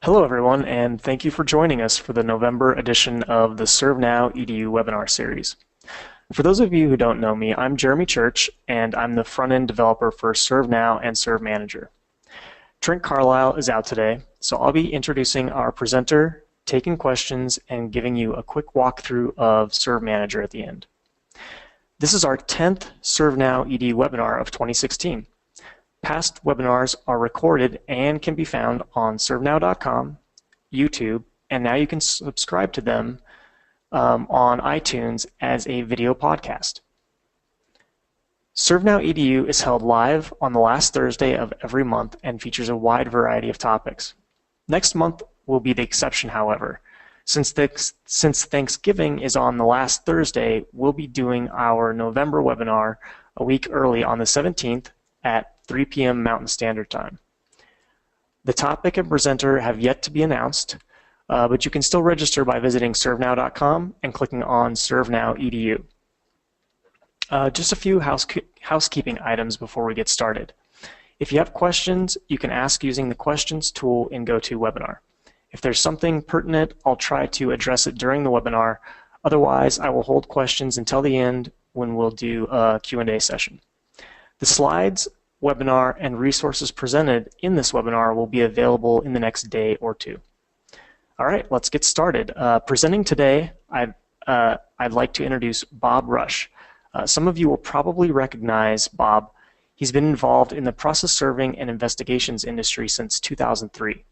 Hello everyone, and thank you for joining us for the November edition of the ServeNowEDU webinar series. For those of you who don't know me, I'm Jeremy Church, and I'm the front-end developer for ServeNow and ServeManager. Trent Carlisle is out today, so I'll be introducing our presenter, taking questions, and giving you a quick walkthrough of ServeManager at the end. This is our 10th ServeNowEDU webinar of 2016. Past webinars are recorded and can be found on ServeNow.com, YouTube, and now you can subscribe to them on iTunes as a video podcast. ServeNowEDU is held live on the last Thursday of every month and features a wide variety of topics. Next month will be the exception, however. Since Thanksgiving is on the last Thursday, we'll be doing our November webinar a week early on the 17th at 3 p.m. Mountain Standard Time. The topic and presenter have yet to be announced, but you can still register by visiting ServeNow.com and clicking on ServeNowEDU. Just a few housekeeping items before we get started. If you have questions, you can ask using the questions tool in GoToWebinar. If there's something pertinent, I'll try to address it during the webinar. Otherwise, I will hold questions until the end when we'll do a Q&A session. The slides, webinar, and resources presented in this webinar will be available in the next day or two. All right, let's get started. Presenting today, I'd like to introduce Bob Rusch. Some of you will probably recognize Bob. He's been involved in the process serving and investigations industry since 2003.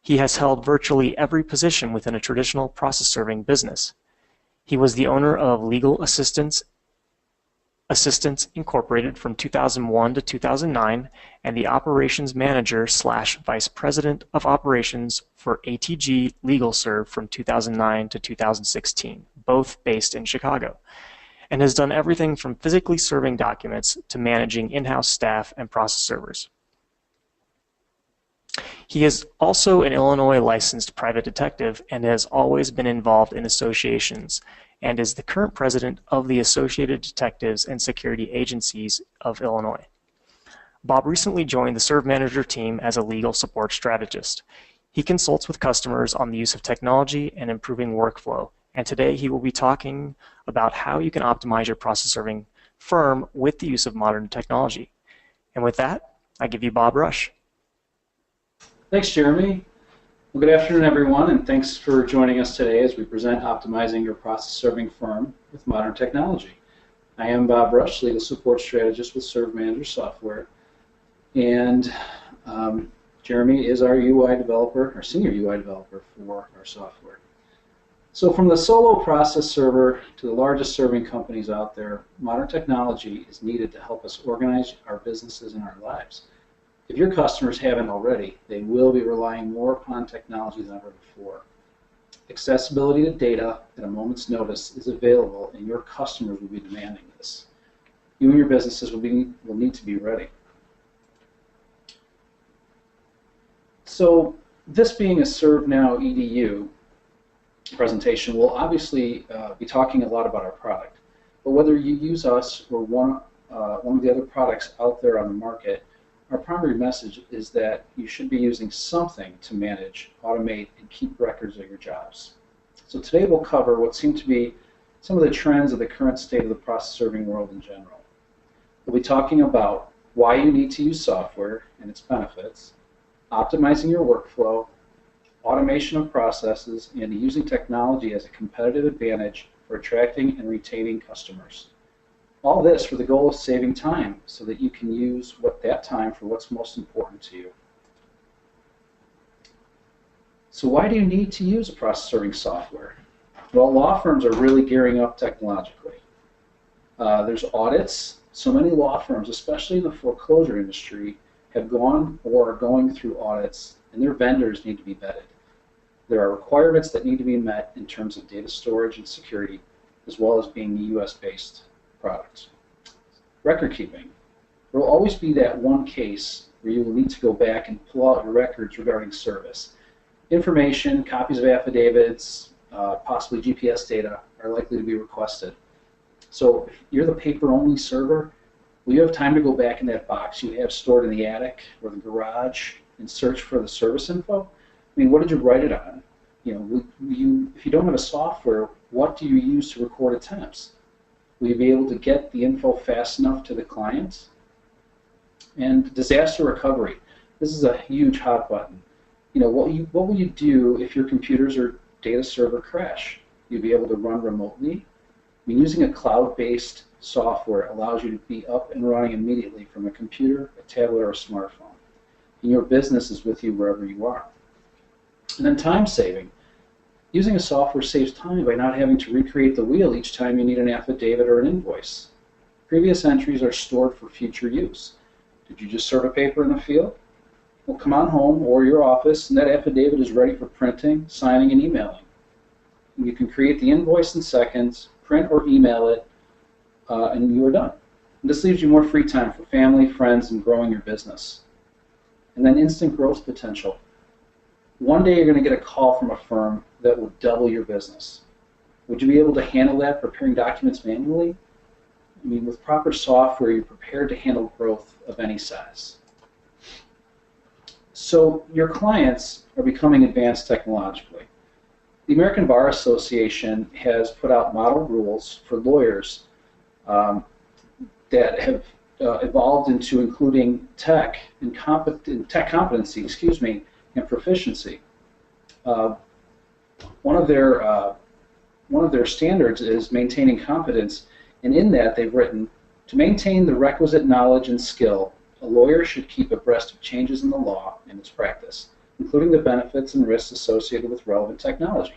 He has held virtually every position within a traditional process serving business. He was the owner of Legal Assistance Incorporated from 2001 to 2009 and the operations manager / vice president of operations for ATG Legal Serve from 2009 to 2016, both based in Chicago, and has done everything from physically serving documents to managing in-house staff and process servers. He is also an Illinois licensed private detective and has always been involved in associations and is the current president of the Associated Detectives and Security Agencies of Illinois. Bob recently joined the ServeManager team as a legal support strategist. He consults with customers on the use of technology and improving workflow, and today he will be talking about how you can optimize your process serving firm with the use of modern technology. And with that, I give you Bob Rusch. Thanks, Jeremy. Well, good afternoon, everyone, and thanks for joining us today as we present Optimizing Your Process Serving Firm with Modern Technology. I am Bob Rusch, Legal Support Strategist with ServeManager Software, and Jeremy is our UI developer, our senior UI developer for our software. So from the solo process server to the largest serving companies out there, modern technology is needed to help us organize our businesses and our lives. If your customers haven't already, they will be relying more upon technology than ever before. Accessibility to data at a moment's notice is available, and your customers will be demanding this. You and your businesses will need to be ready. So this being a ServeNowEDU presentation, we'll obviously be talking a lot about our product. But whether you use us or one of the other products out there on the market, our primary message is that you should be using something to manage, automate, and keep records of your jobs. So today we'll cover what seem to be some of the trends of the current state of the process serving world in general. We'll be talking about why you need to use software and its benefits, optimizing your workflow, automation of processes, and using technology as a competitive advantage for attracting and retaining customers. All this for the goal of saving time so that you can use that time for what's most important to you. So why do you need to use a process serving software? Well, law firms are really gearing up technologically. There's audits. So many law firms, especially in the foreclosure industry, have gone or are going through audits, and their vendors need to be vetted. There are requirements that need to be met in terms of data storage and security, as well as being US-based products. Record keeping. There will always be that one case where you will need to go back and pull out your records regarding service. Information, copies of affidavits, possibly GPS data are likely to be requested. So if you're the paper-only server, Will you have time to go back in that box you have stored in the attic or the garage and search for the service info? I mean, what did you write it on? You know, if you don't have a software, what do you use to record attempts? Will you be able to get the info fast enough to the client? And disaster recovery. This is a huge hot button. You know, what will you do if your computers or data server crash? You'll be able to run remotely. I mean, using a cloud-based software allows you to be up and running immediately from a computer, a tablet, or a smartphone. And your business is with you wherever you are. And then time saving. Using a software saves time by not having to recreate the wheel each time you need an affidavit or an invoice. Previous entries are stored for future use. Did you just serve a paper in the field? Well, come on home or your office, and that affidavit is ready for printing, signing, and emailing. You can create the invoice in seconds, print or email it, and you are done. And this leaves you more free time for family, friends, and growing your business. And then instant growth potential. One day you're going to get a call from a firm that will double your business. Would you be able to handle that preparing documents manually? I mean, with proper software, you're prepared to handle growth of any size. So your clients are becoming advanced technologically. The American Bar Association has put out model rules for lawyers that have evolved into including tech competency, and proficiency. One of their standards is maintaining competence, and in that they've written, to maintain the requisite knowledge and skill, a lawyer should keep abreast of changes in the law and its practice, including the benefits and risks associated with relevant technology,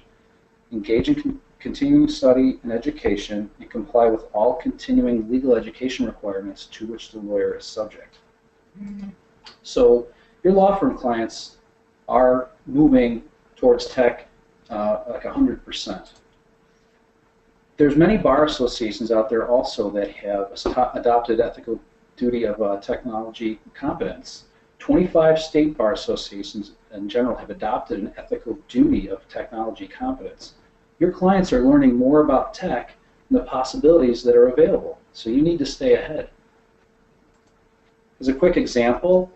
engage in continuing study and education, and comply with all continuing legal education requirements to which the lawyer is subject. So your law firm clients are moving towards tech like 100%. There's many bar associations out there also that have adopted ethical duty of technology competence. 25 state bar associations in general have adopted an ethical duty of technology competence. Your clients are learning more about tech and the possibilities that are available, so you need to stay ahead. As a quick example,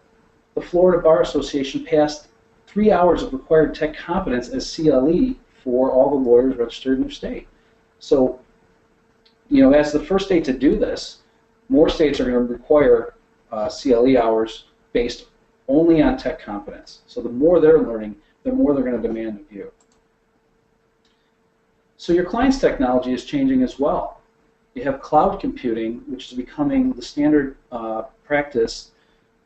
the Florida Bar Association passed 3 hours of required tech competence as CLE for all the lawyers registered in their state. So, you know, as the first state to do this, more states are going to require CLE hours based only on tech competence. So the more they're learning, the more they're going to demand of you. So your client's technology is changing as well. You have cloud computing, which is becoming the standard practice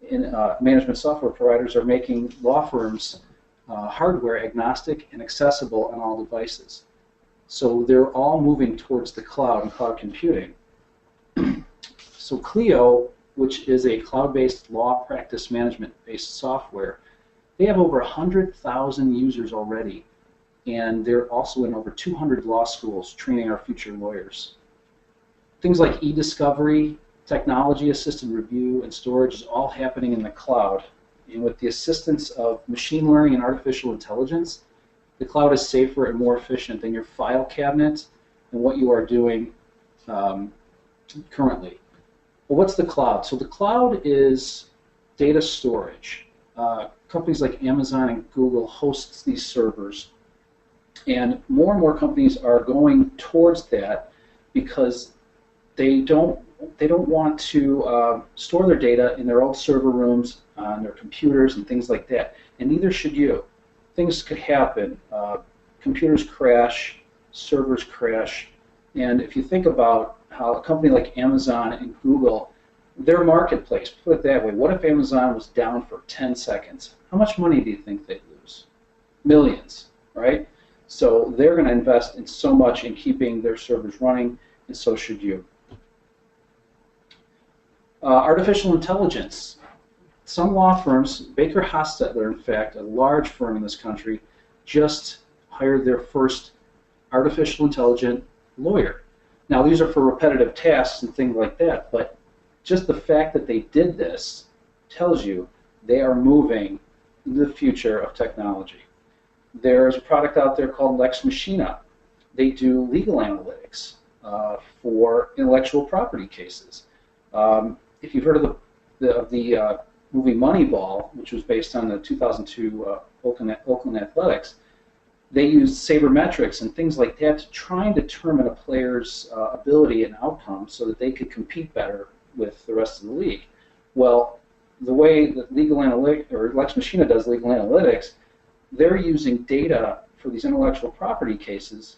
in management software providers are making law firms hardware agnostic and accessible on all devices. So they're all moving towards the cloud and cloud computing. So Clio, which is a cloud-based law practice management-based software, they have over 100,000 users already, and they're also in over 200 law schools training our future lawyers. Things like e-discovery, technology-assisted review, and storage is all happening in the cloud. And with the assistance of machine learning and artificial intelligence, the cloud is safer and more efficient than your file cabinet and what you are doing currently. Well, what's the cloud? So the cloud is data storage. Companies like Amazon and Google hosts these servers, and more companies are going towards that because they don't want to store their data in their old server rooms on their computers and things like that, and neither should you. Things could happen. Computers crash, servers crash, and if you think about how a company like Amazon and Google, their marketplace, put it that way, what if Amazon was down for 10 seconds? How much money do you think they'd lose? Millions, right? So they're going to invest in so much in keeping their servers running, and so should you. Artificial intelligence. Some law firms, Baker Hostetler, in fact, a large firm in this country, just hired their first artificial intelligent lawyer. Now, these are for repetitive tasks and things like that, but just the fact that they did this tells you they are moving into the future of technology. There's a product out there called Lex Machina. They do legal analytics for intellectual property cases. if you've heard of the movie Moneyball, which was based on the 2002 Oakland Athletics, they used sabermetrics and things like that to try and determine a player's ability and outcome so that they could compete better with the rest of the league. Well, the way that Lex Machina does legal analytics, they're using data for these intellectual property cases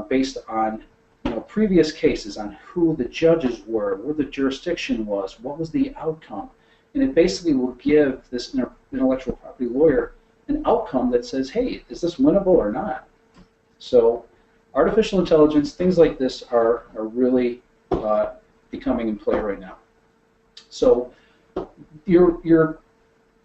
based on previous cases, on who the judges were, where the jurisdiction was, what was the outcome. And it basically will give this intellectual property lawyer an outcome that says, hey, is this winnable or not? So artificial intelligence, things like this are really becoming in play right now. So your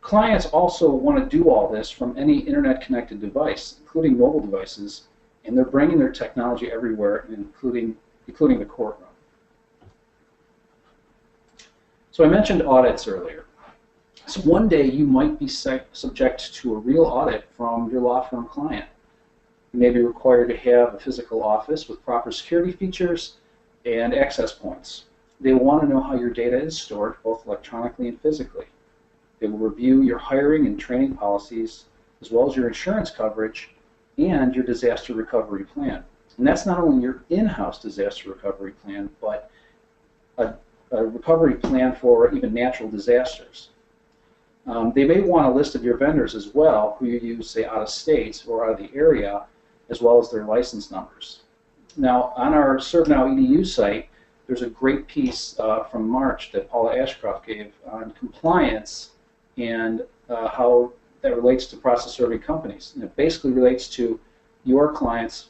clients also want to do all this from any internet-connected device, including mobile devices, and they're bringing their technology everywhere, including the courtroom. So I mentioned audits earlier. So one day you might be subject to a real audit from your law firm client. You may be required to have a physical office with proper security features and access points. They will want to know how your data is stored, both electronically and physically. They will review your hiring and training policies, as well as your insurance coverage and your disaster recovery plan. And that's not only your in-house disaster recovery plan, but a recovery plan for even natural disasters. They may want a list of your vendors as well, who you use, say, out of state or out of the area, as well as their license numbers. Now, on our ServeNowEDU site, there's a great piece from March that Paula Ashcroft gave on compliance and how that relates to process serving companies. And it basically relates to your clients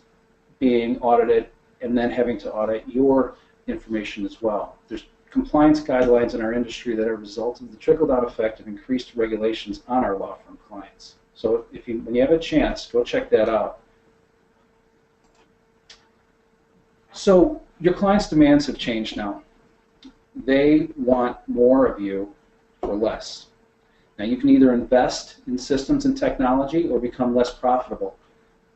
being audited and then having to audit your information as well. There's compliance guidelines in our industry that are a result of the trickle-down effect of increased regulations on our law firm clients. So when you have a chance, go check that out. So your clients' demands have changed now. They want more of you for less. Now you can either invest in systems and technology or become less profitable.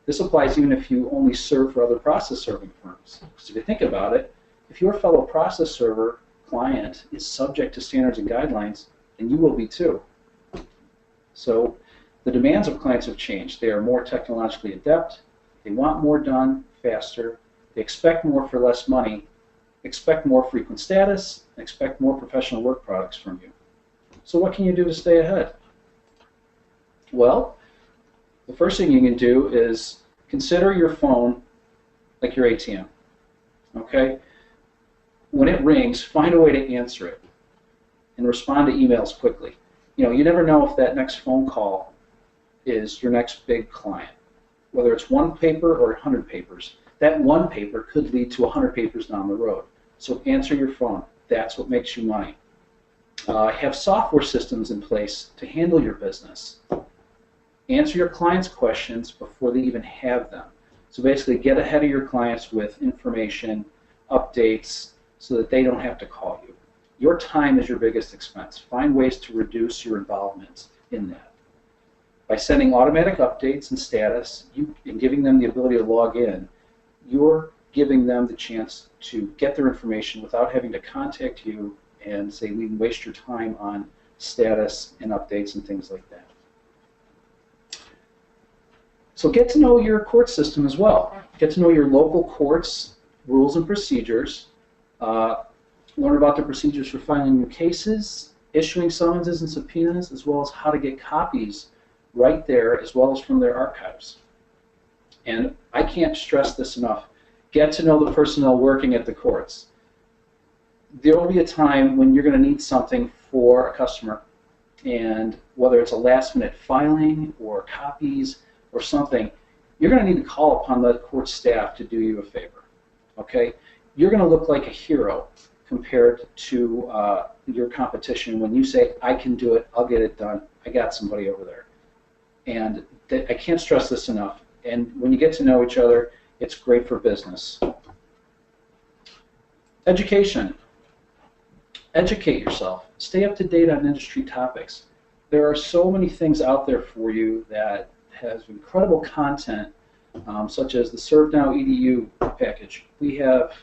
This applies even if you only serve for other process serving firms. Because if you think about it, if your fellow process server client is subject to standards and guidelines, then you will be too. So the demands of clients have changed. They are more technologically adept, they want more done faster, they expect more for less money, expect more frequent status, and expect more professional work products from you. So what can you do to stay ahead? Well, the first thing you can do is consider your phone like your ATM. Okay? When it rings, find a way to answer it and respond to emails quickly. You never know if that next phone call is your next big client. Whether it's one paper or 100 papers, that one paper could lead to 100 papers down the road. So answer your phone. That's what makes you money. Have software systems in place to handle your business. Answer your clients' questions before they even have them. So basically get ahead of your clients with information, updates, so that they don't have to call you. Your time is your biggest expense. Find ways to reduce your involvement in that. By sending automatic updates and status and giving them the ability to log in, you're giving them the chance to get their information without having to contact you and say, we can waste your time on status and updates and things like that. So get to know your court system as well. Get to know your local courts, rules and procedures. Learn about the procedures for filing new cases, issuing summonses and subpoenas, as well as how to get copies right there, as well as from their archives. And I can't stress this enough. Get to know the personnel working at the courts. There will be a time when you're going to need something for a customer, and whether it's a last-minute filing or copies or something, you're going to need to call upon the court staff to do you a favor. Okay? You're going to look like a hero compared to your competition when you say, I can do it, I'll get it done, I got somebody over there. And I can't stress this enough. And when you get to know each other, it's great for business. Education. Educate yourself. Stay up to date on industry topics. There are so many things out there for you that has incredible content, such as the ServeNowEDU package. We have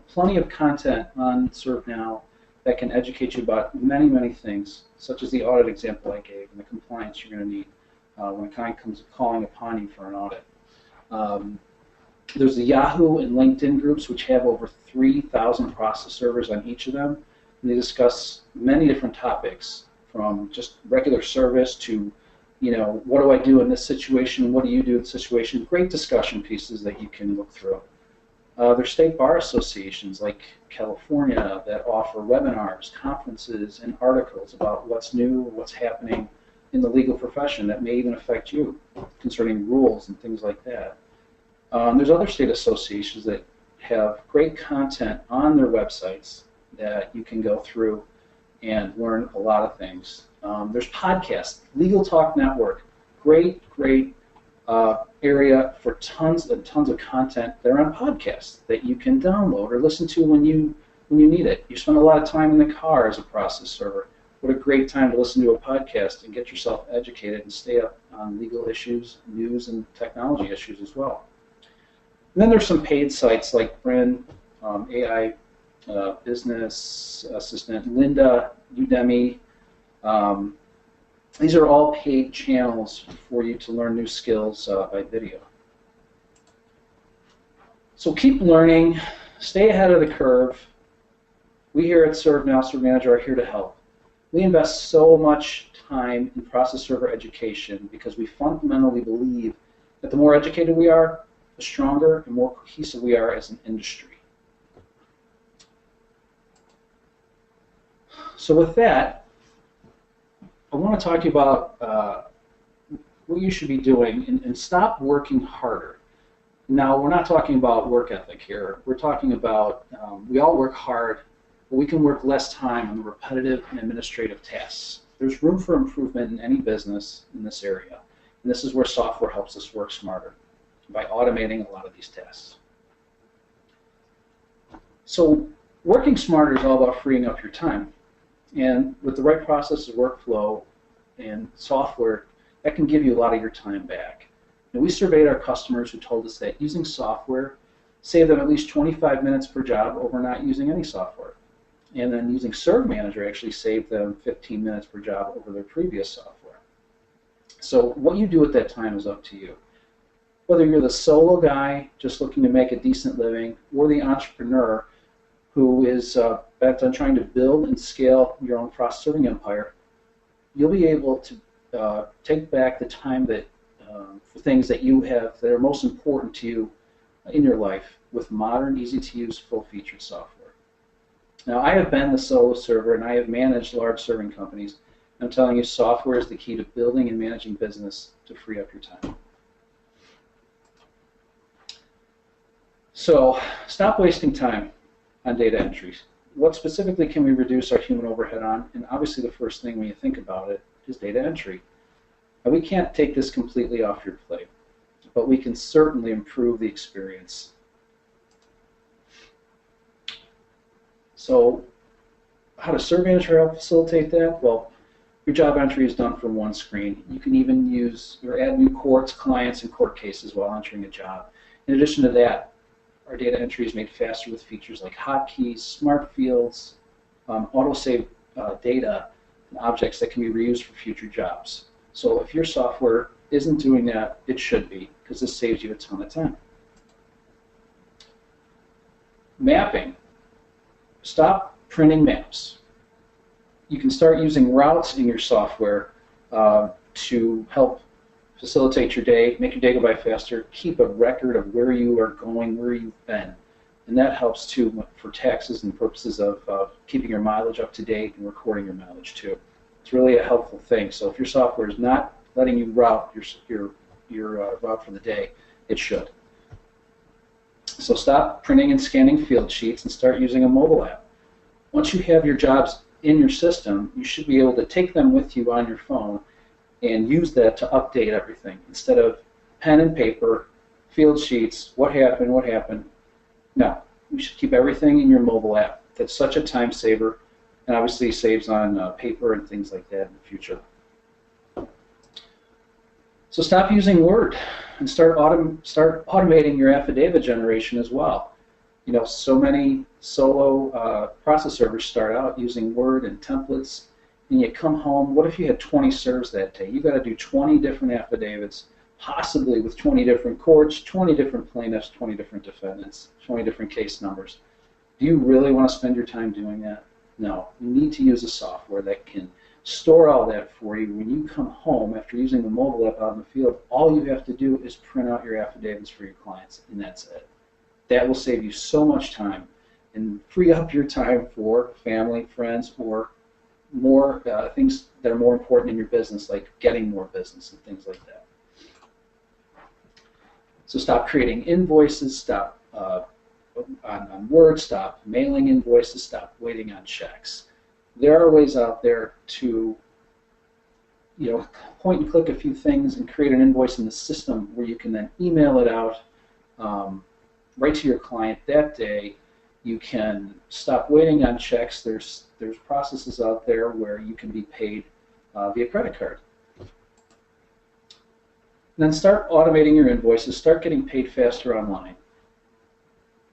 plenty of content on ServeNow that can educate you about many, many things, such as the audit example I gave and the compliance you're going to need when a client comes calling upon you for an audit. There's the Yahoo and LinkedIn groups, which have over 3,000 process servers on each of them, and they discuss many different topics, from just regular service to, what do I do in this situation? What do you do in this situation? Great discussion pieces that you can look through. There's state bar associations like California that offer webinars, conferences, and articles about what's new, what's happening in the legal profession that may even affect you concerning rules and things like that. There's other state associations that have great content on their websites that you can go through and learn a lot of things. There's podcasts, Legal Talk Network, great area for tons and tons of content that are on podcasts that you can download or listen to when you need it. You spend a lot of time in the car as a process server. What a great time to listen to a podcast and get yourself educated and stay up on legal issues, news, and technology issues as well. And then there's some paid sites like Brin, AI Business Assistant, Lynda, Udemy. These are all paid channels for you to learn new skills by video. So keep learning, stay ahead of the curve. We here at ServeManager are here to help. We invest so much time in process server education because we fundamentally believe that the more educated we are, the stronger and more cohesive we are as an industry. So with that, I want to talk to you about what you should be doing and stop working harder. Now, we're not talking about work ethic here. We're talking about we all work hard, but we can work less time on the repetitive and administrative tasks. There's room for improvement in any business in this area, and this is where software helps us work smarter by automating a lot of these tasks. So working smarter is all about freeing up your time. And with the right processes, workflow, and software, that can give you a lot of your time back. And we surveyed our customers who told us that using software saved them at least 25 minutes per job over not using any software. And then using ServeManager actually saved them 15 minutes per job over their previous software. So what you do at that time is up to you. Whether you're the solo guy just looking to make a decent living, or the entrepreneur who is bent on trying to build and scale your own process serving empire, you'll be able to take back the time that for things that you have that are most important to you in your life with modern, easy-to-use, full-featured software. Now, I have been the solo server and I have managed large serving companies. I'm telling you, software is the key to building and managing business to free up your time. So stop wasting time on data entries. What specifically can we reduce our human overhead on? And obviously the first thing when you think about it is data entry. Now, we can't take this completely off your plate, but we can certainly improve the experience. So how does ServeManager help facilitate that? Well, your job entry is done from one screen. You can even use or add new courts, clients, and court cases while entering a job. In addition to that, our data entry is made faster with features like hotkeys, smart fields, autosave data, and objects that can be reused for future jobs. So if your software isn't doing that, it should be, because this saves you a ton of time. Mapping. Stop printing maps. You can start using routes in your software to help facilitate your day, make your day go by faster, keep a record of where you are going, where you've been. And that helps too for taxes and purposes of keeping your mileage up to date and recording your mileage too. It's really a helpful thing. So if your software is not letting you route your route for the day, it should. So stop printing and scanning field sheets and start using a mobile app. Once you have your jobs in your system, you should be able to take them with you on your phone and use that to update everything instead of pen and paper, field sheets, what happened. No, you should keep everything in your mobile app. That's such a time saver, and obviously saves on paper and things like that in the future. So stop using Word and start automating your affidavit generation as well. You know, so many solo process servers start out using Word and templates, and you come home. What if you had 20 serves that day? You've got to do 20 different affidavits, possibly with 20 different courts, 20 different plaintiffs, 20 different defendants, 20 different case numbers. Do you really want to spend your time doing that? No. You need to use a software that can store all that for you. When you come home after using the mobile app out in the field, all you have to do is print out your affidavits for your clients, and that's it. That will save you so much time and free up your time for family, friends, or more things that are more important in your business, like getting more business and things like that. So stop creating invoices, stop on Word, stop mailing invoices, stop waiting on checks. There are ways out there to, you know, point and click a few things and create an invoice in the system where you can then email it out right to your client that day. You can stop waiting on checks. There's processes out there where you can be paid via credit card. And then start automating your invoices. Start getting paid faster online.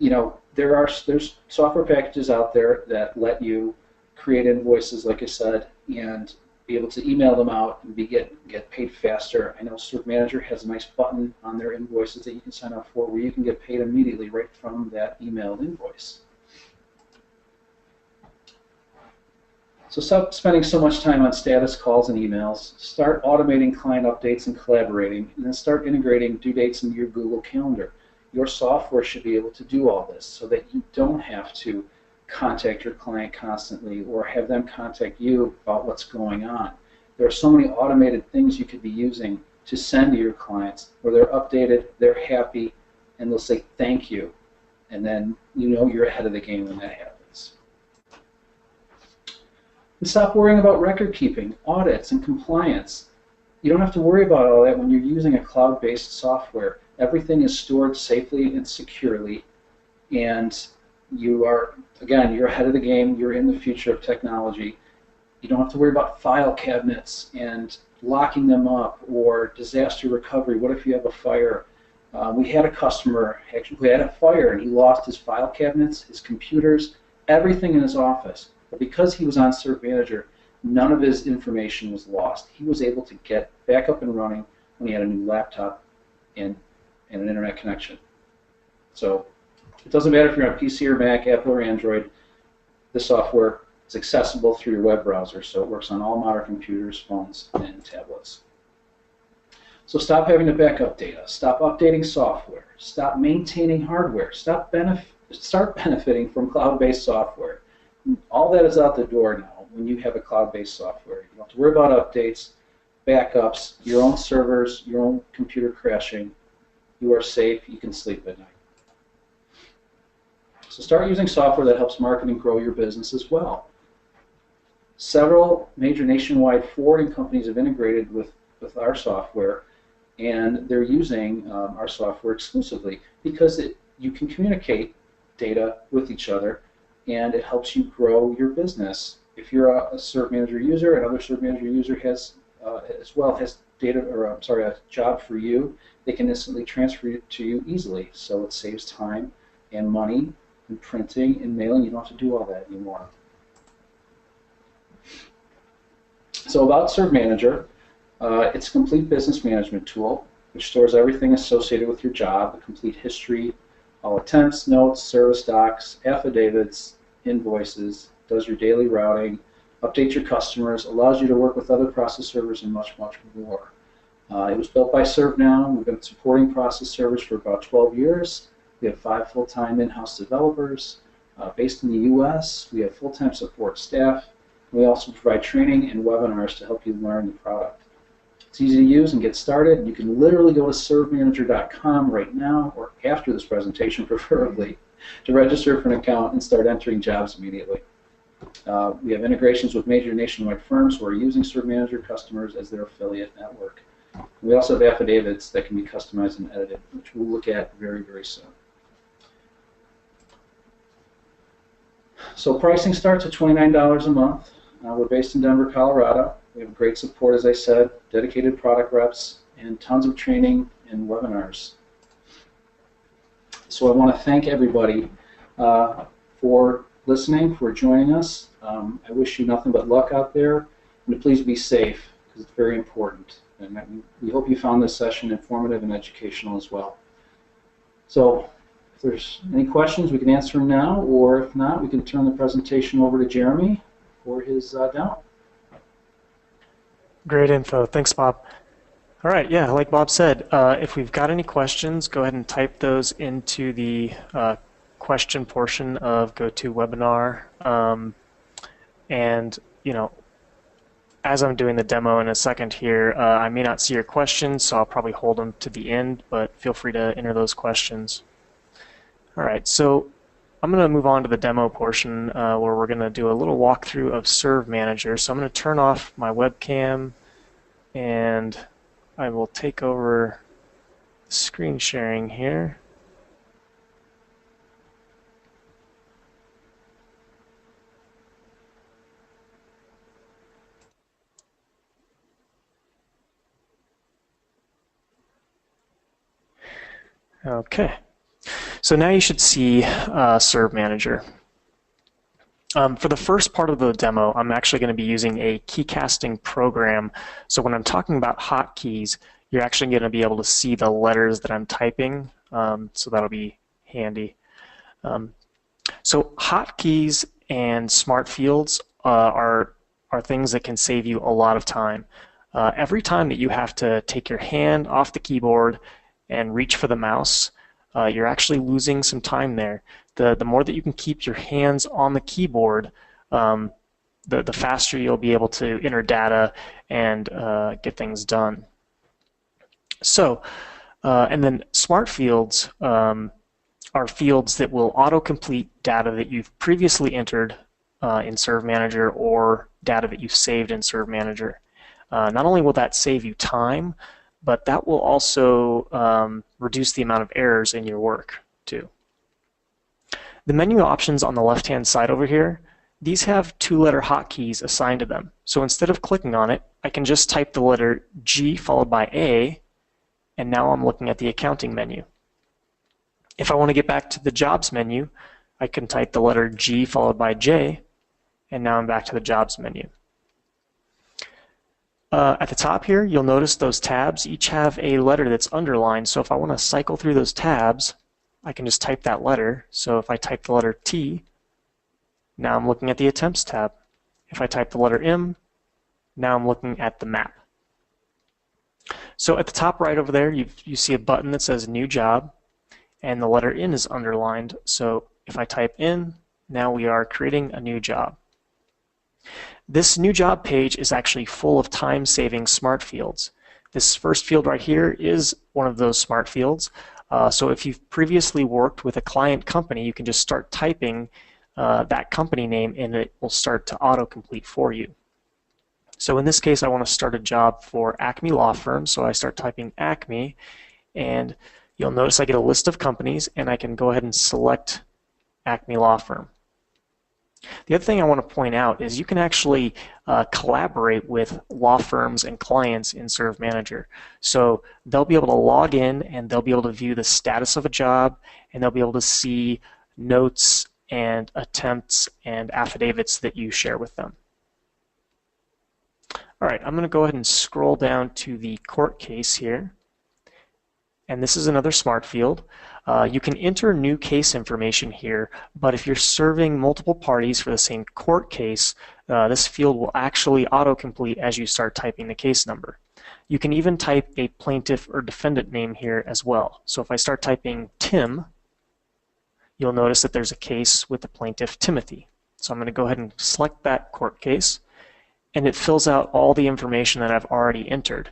You know, there's software packages out there that let you create invoices, like I said, and be able to email them out and get paid faster. I know ServeManager has a nice button on their invoices that you can sign up for where you can get paid immediately right from that emailed invoice. So stop spending so much time on status calls and emails. Start automating client updates and collaborating, and then start integrating due dates into your Google Calendar. Your software should be able to do all this so that you don't have to contact your client constantly or have them contact you about what's going on. There are so many automated things you could be using to send to your clients where they're updated, they're happy, and they'll say thank you, and then you know you're ahead of the game when that happens. And stop worrying about record keeping, audits, and compliance. You don't have to worry about all that when you're using a cloud-based software. Everything is stored safely and securely, and you are, again, you're ahead of the game. You're in the future of technology. You don't have to worry about file cabinets and locking them up or disaster recovery. What if you have a fire? We had a customer actually who had a fire and he lost his file cabinets, his computers, everything in his office. But because he was on ServeManager, none of his information was lost. He was able to get back up and running when he had a new laptop and an internet connection. So it doesn't matter if you're on PC or Mac, Apple or Android. The software is accessible through your web browser, so it works on all modern computers, phones, and tablets. So stop having to back up data. Stop updating software. Stop maintaining hardware. Start benefiting from cloud-based software. All that is out the door now when you have a cloud-based software. You don't have to worry about updates, backups, your own servers, your own computer crashing. You are safe. You can sleep at night. So start using software that helps market and grow your business as well. Several major nationwide forwarding companies have integrated with our software, and they're using our software exclusively because you can communicate data with each other, and it helps you grow your business. If you're a ServeManager user, another ServeManager user has data, or a job for you, they can instantly transfer it to you easily. So it saves time and money and printing and mailing. You don't have to do all that anymore. So about ServeManager, it's a complete business management tool which stores everything associated with your job, a complete history, all attempts, notes, service docs, affidavits, invoices, does your daily routing, updates your customers, allows you to work with other process servers, and much, much more. It was built by ServeNow. We've been supporting process servers for about 12 years. We have 5 full-time in-house developers based in the U.S. We have full-time support staff. We also provide training and webinars to help you learn the product. It's easy to use and get started. You can literally go to ServeManager.com right now, or after this presentation preferably, to register for an account and start entering jobs immediately. We have integrations with major nationwide firms who are using ServeManager customers as their affiliate network. We also have affidavits that can be customized and edited, which we'll look at very, very soon. So pricing starts at $29 a month. We're based in Denver, Colorado. We have great support, as I said, dedicated product reps, and tons of training and webinars. So I want to thank everybody for listening, for joining us. I wish you nothing but luck out there, and please be safe, because it's very important. And we hope you found this session informative and educational as well. So if there's any questions, we can answer them now, or if not, we can turn the presentation over to Jeremy for his demo. Great info. Thanks, Bob. All right, yeah, like Bob said, if we've got any questions, go ahead and type those into the question portion of GoToWebinar. And, you know, as I'm doing the demo in a second here, I may not see your questions, so I'll probably hold them to the end, but feel free to enter those questions. All right, so I'm going to move on to the demo portion where we're going to do a little walkthrough of ServeManager. So I'm going to turn off my webcam, and I will take over screen sharing here. Okay, so now you should see ServeManager. For the first part of the demo, I'm actually going to be using a keycasting program. So when I'm talking about hotkeys, you're actually going to be able to see the letters that I'm typing, so that'll be handy. So hotkeys and smart fields are things that can save you a lot of time. Every time that you have to take your hand off the keyboard and reach for the mouse, you're actually losing some time there. The more that you can keep your hands on the keyboard, the faster you'll be able to enter data and get things done. So, and then smart fields are fields that will autocomplete data that you've previously entered in ServeManager or data that you've saved in ServeManager. Not only will that save you time, but that will also reduce the amount of errors in your work too. The menu options on the left-hand side over here, these have two-letter hotkeys assigned to them. So instead of clicking on it, I can just type the letter G followed by A, and now I'm looking at the accounting menu. If I want to get back to the jobs menu, I can type the letter G followed by J, and now I'm back to the jobs menu. At the top here, you'll notice those tabs each have a letter that's underlined. So if I want to cycle through those tabs, I can just type that letter. So if I type the letter T, now I'm looking at the Attempts tab. If I type the letter M, now I'm looking at the map. So at the top right over there, you see a button that says New Job, and the letter N is underlined. So if I type in, now we are creating a new job. This new job page is actually full of time-saving smart fields. This first field right here is one of those smart fields. So if you've previously worked with a client company, you can just start typing that company name and it will start to autocomplete for you. So in this case, I want to start a job for Acme Law Firm, so I start typing Acme, and you'll notice I get a list of companies, and I can go ahead and select Acme Law Firm. The other thing I want to point out is you can actually collaborate with law firms and clients in ServeManager. So they'll be able to log in and they'll be able to view the status of a job, and they'll be able to see notes and attempts and affidavits that you share with them. All right, I'm going to go ahead and scroll down to the court case here. And this is another smart field. You can enter new case information here, but if you're serving multiple parties for the same court case, this field will actually autocomplete as you start typing the case number. You can even type a plaintiff or defendant name here as well. So if I start typing Tim, you'll notice that there's a case with the plaintiff Timothy. So I'm going to go ahead and select that court case, and it fills out all the information that I've already entered.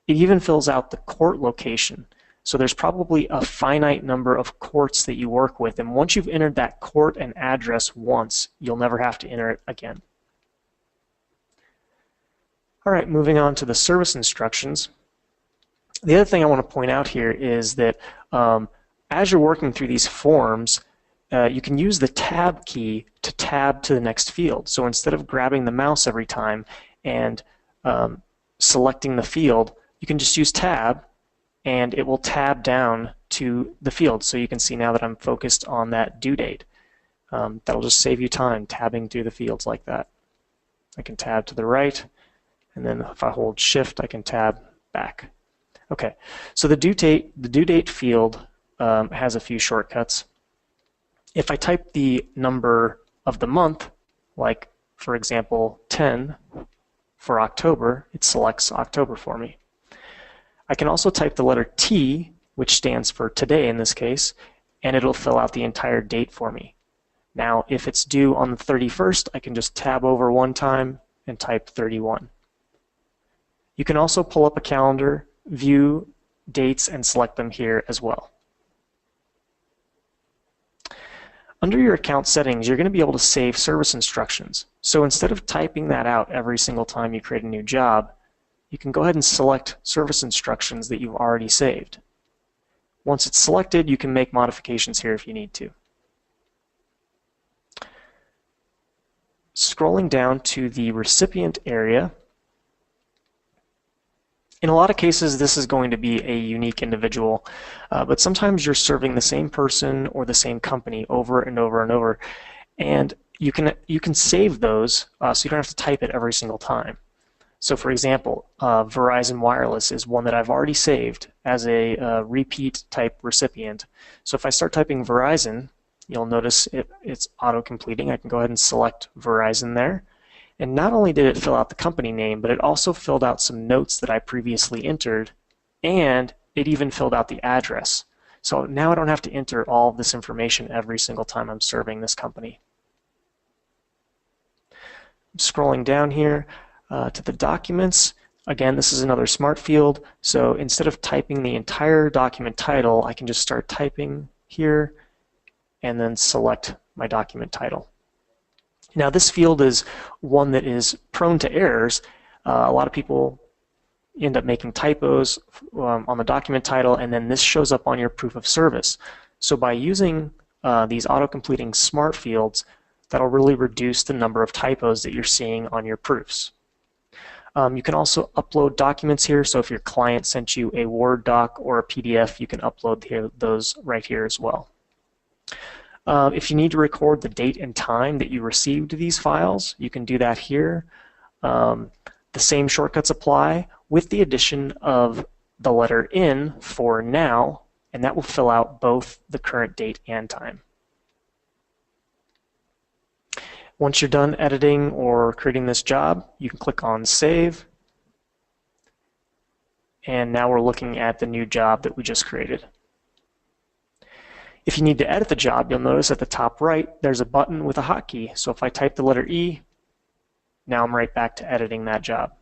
It even fills out the court location. So there's probably a finite number of courts that you work with, and once you've entered that court and address once, you'll never have to enter it again. All right, moving on to the service instructions. The other thing I want to point out here is that as you're working through these forms, you can use the tab key to tab to the next field. So instead of grabbing the mouse every time and selecting the field, you can just use tab, and it will tab down to the field. So you can see now that I'm focused on that due date. That'll just save you time tabbing through the fields like that. I can tab to the right, and then if I hold Shift, I can tab back. Okay, so the due date field has a few shortcuts. If I type the number of the month, like for example 10 for October, it selects October for me. I can also type the letter T, which stands for today in this case, and it'll fill out the entire date for me. Now, if it's due on the 31st, I can just tab over one time and type 31. You can also pull up a calendar, view dates, and select them here as well. Under your account settings, you're going to be able to save service instructions. So instead of typing that out every single time you create a new job, you can go ahead and select service instructions that you've already saved. Once it's selected, you can make modifications here if you need to. Scrolling down to the recipient area, in a lot of cases this is going to be a unique individual, but sometimes you're serving the same person or the same company over and over and over, and you can save those so you don't have to type it every single time. So for example, Verizon Wireless is one that I've already saved as a repeat type recipient. So if I start typing Verizon, you'll notice it's auto-completing. I can go ahead and select Verizon there. And not only did it fill out the company name, but it also filled out some notes that I previously entered, and it even filled out the address. So now I don't have to enter all of this information every single time I'm serving this company. I'm scrolling down here to the documents. Again, this is another smart field. So instead of typing the entire document title, I can just start typing here and then select my document title. Now this field is one that is prone to errors. A lot of people end up making typos on the document title, and then this shows up on your proof of service. So by using these auto-completing smart fields, that'll really reduce the number of typos that you're seeing on your proofs. You can also upload documents here, so if your client sent you a Word doc or a PDF, you can upload those right here as well. If you need to record the date and time that you received these files, you can do that here. The same shortcuts apply with the addition of the letter N for now, and that will fill out both the current date and time. Once you're done editing or creating this job, you can click on Save. And now we're looking at the new job that we just created. If you need to edit the job, you'll notice at the top right, there's a button with a hotkey. So if I type the letter E, now I'm right back to editing that job.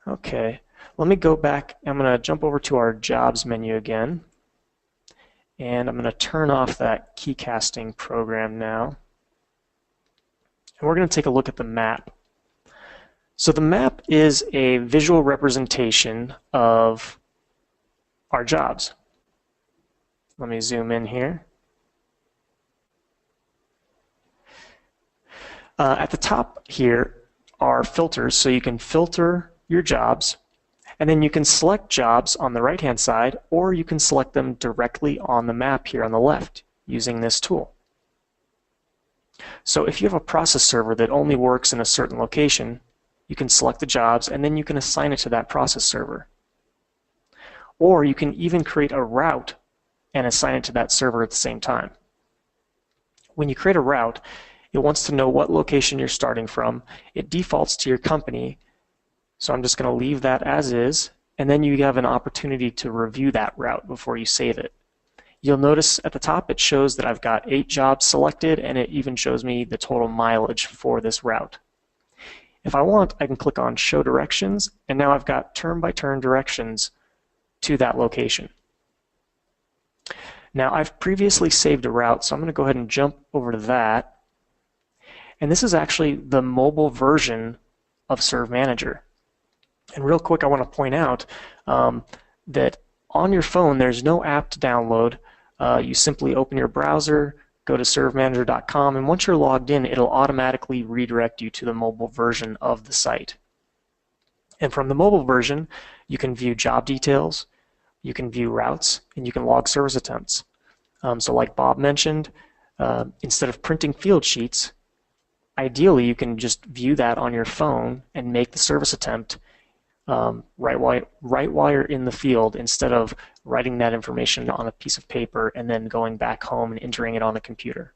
Okay, let me go back. I'm going to jump over to our Jobs menu again. And I'm going to turn off that key casting program now. And we're going to take a look at the map. So the map is a visual representation of our jobs. Let me zoom in here. At the top here are filters, so you can filter your jobs, and then you can select jobs on the right-hand side, or you can select them directly on the map here on the left using this tool. So if you have a process server that only works in a certain location, you can select the jobs and then you can assign it to that process server. Or you can even create a route and assign it to that server at the same time. When you create a route, it wants to know what location you're starting from. It defaults to your company, so I'm just going to leave that as is, and then you have an opportunity to review that route before you save it. You'll notice at the top it shows that I've got 8 jobs selected, and it even shows me the total mileage for this route. If I want, I can click on Show Directions, and now I've got turn-by-turn directions to that location. Now I've previously saved a route, so I'm going to go ahead and jump over to that. And this is actually the mobile version of ServeManager. And real quick, I want to point out that on your phone there's no app to download. You simply open your browser, go to ServeManager.com, and once you're logged in, it'll automatically redirect you to the mobile version of the site. And from the mobile version, you can view job details, you can view routes, and you can log service attempts. So like Bob mentioned, instead of printing field sheets, ideally you can just view that on your phone and make the service attempt right while you're in the field, instead of writing that information on a piece of paper and then going back home and entering it on a computer.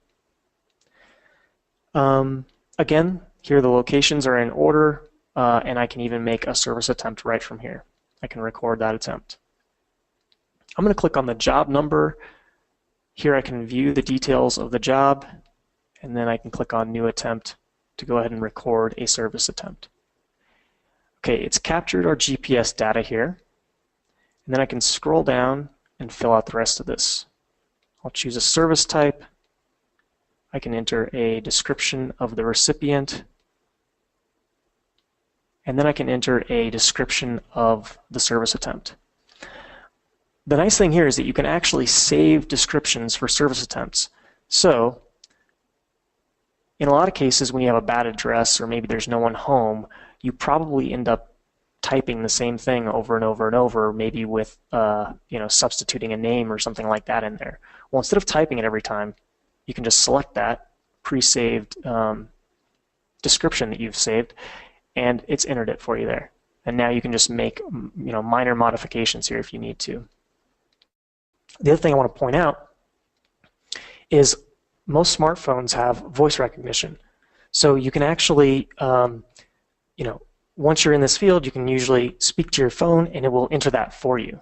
Again, here the locations are in order, and I can even make a service attempt right from here. I can record that attempt. I'm going to click on the job number. Here I can view the details of the job, and then I can click on New Attempt to go ahead and record a service attempt. Okay, it's captured our GPS data here, and then I can scroll down and fill out the rest of this. I'll choose a service type. I can enter a description of the recipient, and then I can enter a description of the service attempt. The nice thing here is that you can actually save descriptions for service attempts. So, in a lot of cases when you have a bad address or maybe there's no one home, you probably end up typing the same thing over and over and over, maybe with substituting a name or something like that in there. Well, instead of typing it every time, you can just select that pre-saved description that you've saved, and it's entered it for you there. And now you can just make minor modifications here if you need to. The other thing I want to point out is most smartphones have voice recognition. So you can actually, once you're in this field, you can usually speak to your phone and it will enter that for you.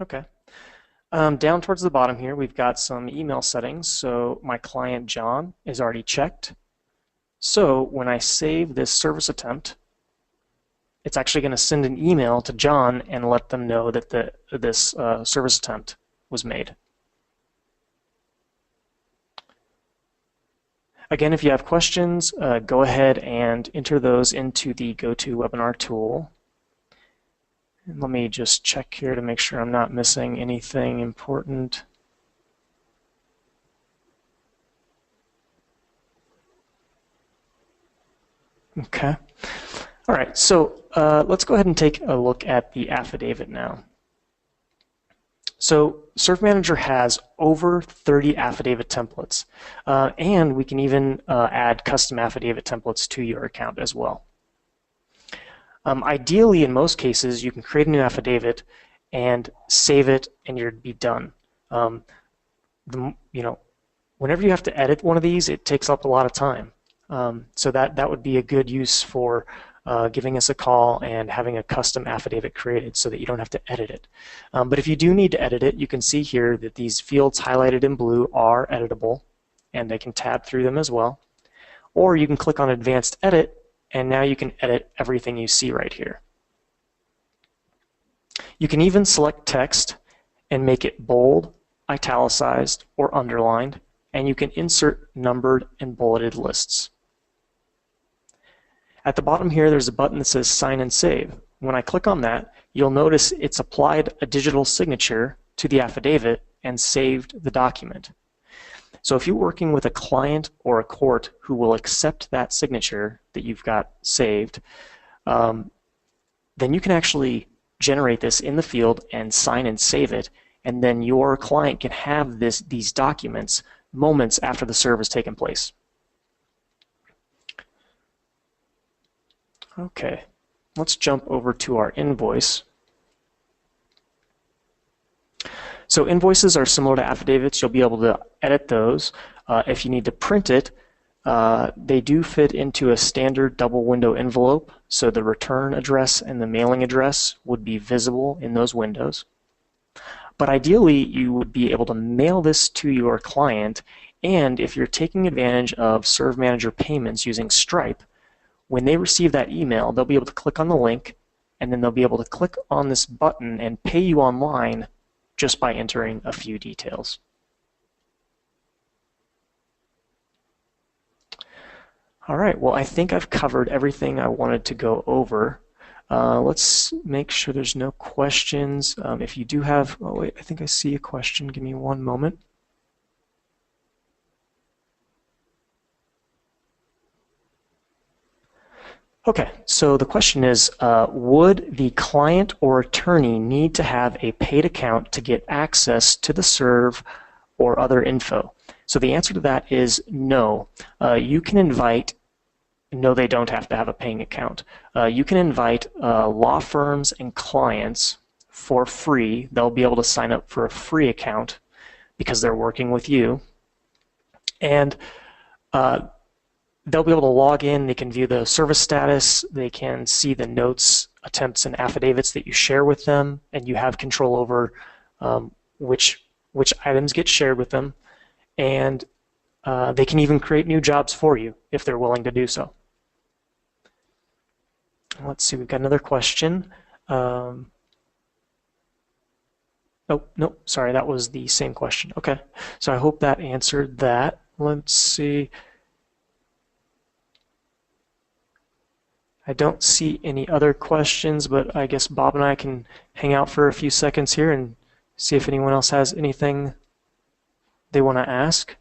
Okay. Down towards the bottom here, we've got some email settings. So my client, John, is already checked. So when I save this service attempt, it's actually going to send an email to John and let them know that this service attempt was made. Again, if you have questions, go ahead and enter those into the GoToWebinar tool. And let me just check here to make sure I'm not missing anything important. Okay. All right, so let's go ahead and take a look at the affidavit now. So ServeManager has over 30 affidavit templates, and we can even add custom affidavit templates to your account as well. Ideally, in most cases, you can create a new affidavit and save it, and you'd be done. Whenever you have to edit one of these, it takes up a lot of time. So that would be a good use for giving us a call and having a custom affidavit created so that you don't have to edit it. But if you do need to edit it, you can see here that these fields highlighted in blue are editable, and I can tab through them as well. Or you can click on Advanced Edit, and now you can edit everything you see right here. You can even select text and make it bold, italicized, or underlined, and you can insert numbered and bulleted lists. At the bottom here, there's a button that says Sign and Save. When I click on that, you'll notice it's applied a digital signature to the affidavit and saved the document. So if you're working with a client or a court who will accept that signature that you've got saved, then you can actually generate this in the field and sign and save it, and then your client can have these documents moments after the serve has taken place. Okay, let's jump over to our invoice. So invoices are similar to affidavits. You'll be able to edit those. If you need to print it, they do fit into a standard double window envelope, so the return address and the mailing address would be visible in those windows. But ideally, you would be able to mail this to your client, and if you're taking advantage of ServeManager payments using Stripe, when they receive that email, they'll be able to click on the link, and then they'll be able to click on this button and pay you online just by entering a few details. All right, well, I think I've covered everything I wanted to go over. Let's make sure there's no questions. If you do have, oh wait, I think I see a question. Give me one moment. Okay, so the question is, would the client or attorney need to have a paid account to get access to the serve or other info? So the answer to that is no. You can invite, no, they don't have to have a paying account. You can invite law firms and clients for free. They'll be able to sign up for a free account because they're working with you. And they'll be able to log in, they can view the service status, they can see the notes, attempts, and affidavits that you share with them, and you have control over which items get shared with them, and they can even create new jobs for you if they're willing to do so. Let's see, we've got another question. Oh, no, sorry, that was the same question. Okay, so I hope that answered that. Let's see. I don't see any other questions, but I guess Bob and I can hang out for a few seconds here and see if anyone else has anything they want to ask.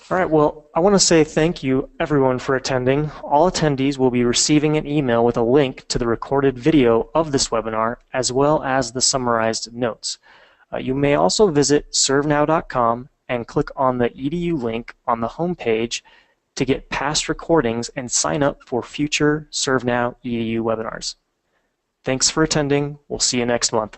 All right, well, I want to say thank you, everyone, for attending. All attendees will be receiving an email with a link to the recorded video of this webinar, as well as the summarized notes. You may also visit ServeNow.com and click on the EDU link on the home page to get past recordings and sign up for future ServeNow EDU webinars. Thanks for attending. We'll see you next month.